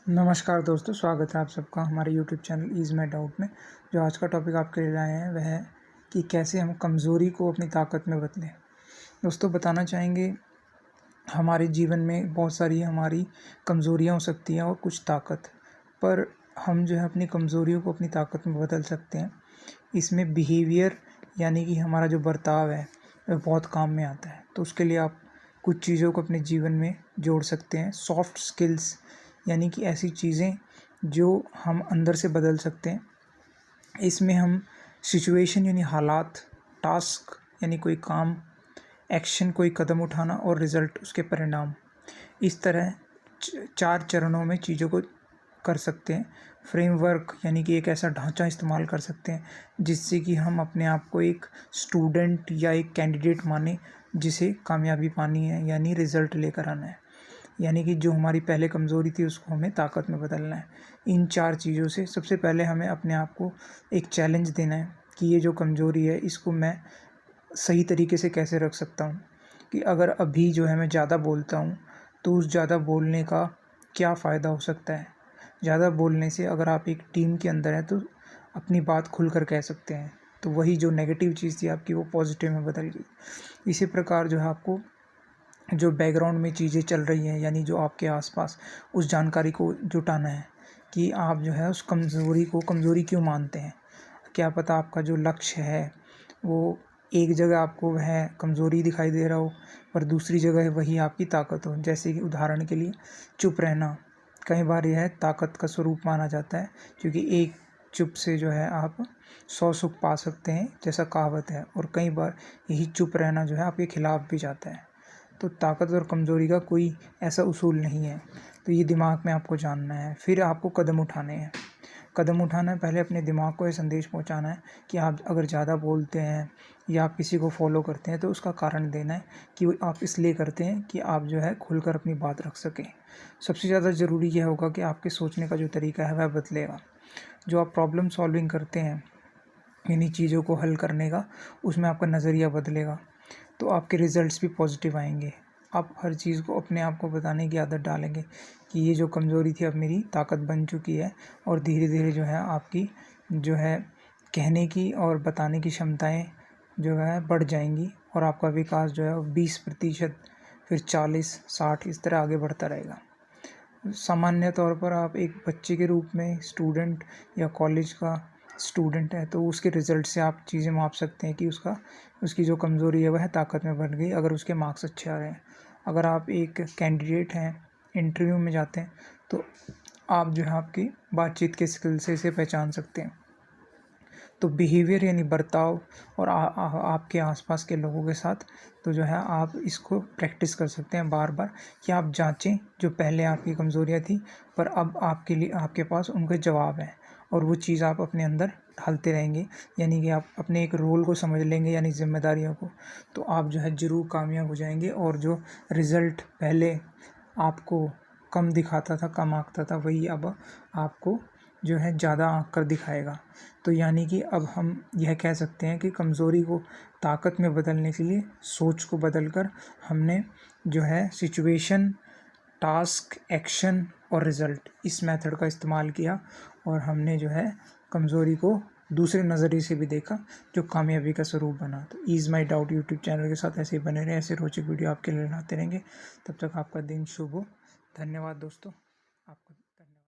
नमस्कार दोस्तों, स्वागत है आप सबका हमारे यूट्यूब चैनल ईज़ माई डाउट में। जो आज का टॉपिक आपके लिए लाए हैं वह है कि कैसे हम कमज़ोरी को अपनी ताकत में बदलें। दोस्तों बताना चाहेंगे, हमारे जीवन में बहुत सारी हमारी कमज़ोरियाँ हो सकती हैं और कुछ ताकत, पर हम जो है अपनी कमज़ोरियों को अपनी ताकत में बदल सकते हैं। इसमें बिहेवियर यानी कि हमारा जो बर्ताव है वह बहुत काम में आता है। तो उसके लिए आप कुछ चीज़ों को अपने जीवन में जोड़ सकते हैं। सॉफ्ट स्किल्स यानी कि ऐसी चीज़ें जो हम अंदर से बदल सकते हैं। इसमें हम सिचुएशन यानी हालात, टास्क यानी कोई काम, एक्शन कोई कदम उठाना और रिज़ल्ट उसके परिणाम, इस तरह 4 चरणों में चीज़ों को कर सकते हैं। फ्रेमवर्क यानी कि एक ऐसा ढाँचा इस्तेमाल कर सकते हैं जिससे कि हम अपने आप को एक स्टूडेंट या एक कैंडिडेट मानें जिसे कामयाबी पानी है यानी रिज़ल्ट लेकर आना है। यानी कि जो हमारी पहले कमज़ोरी थी उसको हमें ताकत में बदलना है। इन 4 चीज़ों से सबसे पहले हमें अपने आप को एक चैलेंज देना है कि ये जो कमज़ोरी है इसको मैं सही तरीके से कैसे रख सकता हूँ। कि अगर अभी जो है मैं ज़्यादा बोलता हूँ तो उस ज़्यादा बोलने का क्या फ़ायदा हो सकता है। ज़्यादा बोलने से अगर आप एक टीम के अंदर हैं तो अपनी बात खुलकर कह सकते हैं, तो वही जो नेगेटिव चीज़ थी आपकी वो पॉजिटिव में बदल गई। इसी प्रकार जो है आपको जो बैकग्राउंड में चीज़ें चल रही हैं यानी जो आपके आसपास, उस जानकारी को जुटाना है कि आप जो है उस कमज़ोरी को कमज़ोरी क्यों मानते हैं। क्या पता आपका जो लक्ष्य है वो एक जगह आपको वह कमज़ोरी दिखाई दे रहा हो, पर दूसरी जगह वही आपकी ताकत हो। जैसे कि उदाहरण के लिए चुप रहना, कई बार यह ताकत का स्वरूप माना जाता है, क्योंकि एक चुप से जो है आप 100 सुख पा सकते हैं जैसा कहावत है, और कई बार यही चुप रहना जो है आपके खिलाफ भी जाता है। तो ताकत और कमज़ोरी का कोई ऐसा उसूल नहीं है, तो ये दिमाग में आपको जानना है। फिर आपको कदम उठाने हैं। कदम उठाना है, पहले अपने दिमाग को ये संदेश पहुंचाना है कि आप अगर ज़्यादा बोलते हैं या आप किसी को फॉलो करते हैं तो उसका कारण देना है कि वो आप इसलिए करते हैं कि आप जो है खुलकर अपनी बात रख सकें। सबसे ज़्यादा ज़रूरी यह होगा कि आपके सोचने का जो तरीका है वह बदलेगा। जो आप प्रॉब्लम सॉल्विंग करते हैं यानी चीज़ों को हल करने का, उसमें आपका नज़रिया बदलेगा तो आपके रिज़ल्ट्स भी पॉजिटिव आएंगे। आप हर चीज़ को अपने आप को बताने की आदत डालेंगे कि ये जो कमज़ोरी थी अब मेरी ताकत बन चुकी है, और धीरे धीरे जो है आपकी जो है कहने की और बताने की क्षमताएं जो है बढ़ जाएंगी, और आपका विकास जो है वो 20%, फिर 40, 60 इस तरह आगे बढ़ता रहेगा। सामान्य तौर पर आप एक बच्चे के रूप में, स्टूडेंट या कॉलेज का स्टूडेंट है, तो उसके रिज़ल्ट से आप चीज़ें माप सकते हैं कि उसकी जो कमज़ोरी है वह ताकत में बन गई अगर उसके मार्क्स अच्छे आ रहे हैं। अगर आप एक कैंडिडेट हैं, इंटरव्यू में जाते हैं, तो आप जो है आपकी बातचीत के स्किल से इसे पहचान सकते हैं। तो बिहेवियर यानी बर्ताव और आपके आसपास के लोगों के साथ, तो जो है आप इसको प्रैक्टिस कर सकते हैं बार बार कि आप जांचें जो पहले आपकी कमज़ोरियाँ थी, पर अब आपके लिए आपके पास उनके जवाब हैं, और वो चीज़ आप अपने अंदर ढालते रहेंगे। यानी कि आप अपने एक रोल को समझ लेंगे यानी जिम्मेदारियों को, तो आप जो है ज़रूर कामयाब हो जाएंगे। और जो रिज़ल्ट पहले आपको कम दिखाता था, कम आंकता था, वही अब आपको जो है ज़्यादा आँक कर दिखाएगा। तो यानी कि अब हम यह कह सकते हैं कि कमज़ोरी को ताकत में बदलने के लिए सोच को बदलकर हमने जो है सिचुएशन, टास्क, एक्शन और रिज़ल्ट, इस मेथड का इस्तेमाल किया, और हमने जो है कमज़ोरी को दूसरे नज़रिए से भी देखा जो कामयाबी का स्वरूप बना। तो ईज़ माई डाउट यूट्यूब चैनल के साथ ऐसे ही बने रहें, ऐसे रोचक वीडियो आपके लिए लाते रहेंगे। तब तक आपका दिन शुभ हो। धन्यवाद दोस्तों। आपका